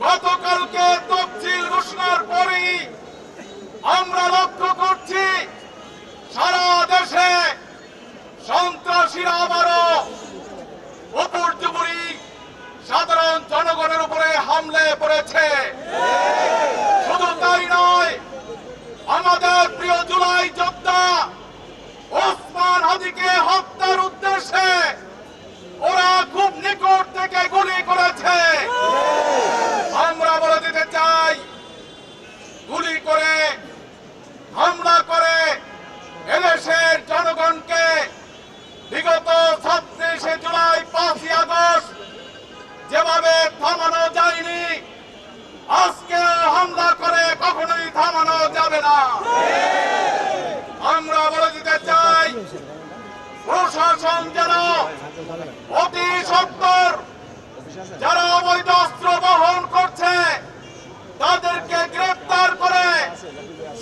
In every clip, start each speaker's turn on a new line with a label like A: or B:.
A: গতকালকে তফসিল ঘোষণার পরেই আমরা লক্ষ্য করছি সারা দেশে সন্ত্রাসীরা আবারও উপর্যুপরি সাধারণ জনগণের উপরে হামলে পড়েছে। শুধু তাই নয়, আমাদের প্রিয় জুলাই যোদ্ধা ওসমান হাদিকে হত্যার উদ্দেশ্যে ওরা খুব নিকট থেকে গুলি করেছে। আমরা বলে দিতে চাই, গুলি করে হামলা করে এদেশের জনগণকে বিগত 26শে জুলাই 5ই আগস্ট যেভাবে থামানো যায়নি, আজকে হামলা করে কখনোই থামানো যাবে না। আমরা বলে দিতে চাই, প্রশাসন যেন অতি সত্বর যারা অবৈধ অস্ত্র বহন করছে তাদেরকে গ্রেফতার করে,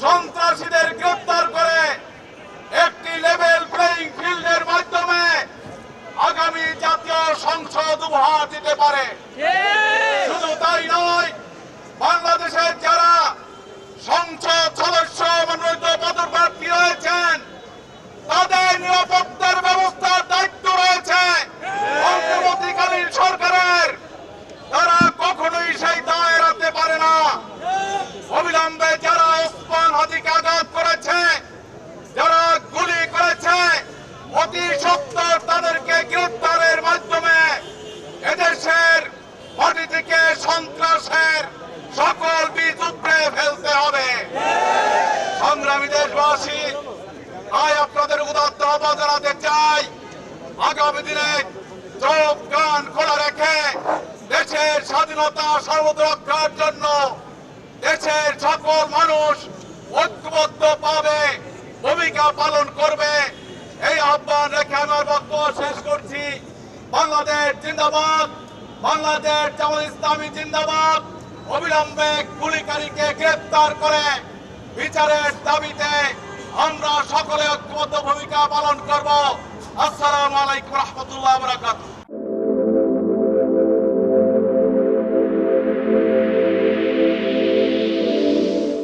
A: সন্ত্রাসীদের গ্রেফতার করে একটি লেভেল প্লেইং ফিল্ডের মাধ্যমে আগামী জাতীয় সংসদ উপহার দিতে পারে। শুধু তাই নয়, বাংলাদেশের যারা সংসদ সদস্য মনোনীত পদপ্রার্থী রয়েছেন তাদের নিরাপত্তার ব্যবস্থার দায়িত্ব রয়েছে অন্তর্বর্তীকালীন সরকারের। তারা কখনোই সেই দায় এড়াতে পারে না। অবিলম্বে যারা ওসমান হাদিকে আঘাত করেছে, যারা গুলি করেছে, অতি সত্বর তাদেরকে গ্রেফতারের মাধ্যমে এদেশের মাটি থেকে সন্ত্রাসের সকল বীজ উপড়ে ফেলতে হবে। সংগ্রামী দেশবাসী, তাই আপনাদের উদাত্ত আহ্বান জানাতে চাই, আগামী দিনে চোখ কান খোলা রেখে দেশের স্বাধীনতা সার্বভৌমত্ব রক্ষার জন্য দেশের সকল মানুষ ঐক্যবদ্ধ পাবে ভূমিকা পালন করবে, এই আহ্বান রেখে আমার বক্তব্য শেষ করছি। বাংলাদেশ জিন্দাবাদ, বাংলাদেশ জামাত ইসলামী জিন্দাবাদ। অবিলম্বে গুলিকারীকে গ্রেফতার করে বিচারের দাবিতে আমরা সকলে ঐক্যবদ্ধ ভূমিকা পালন করব। আসসালামু আলাইকুম রহমতুল্লাহ বারাকাতুহু।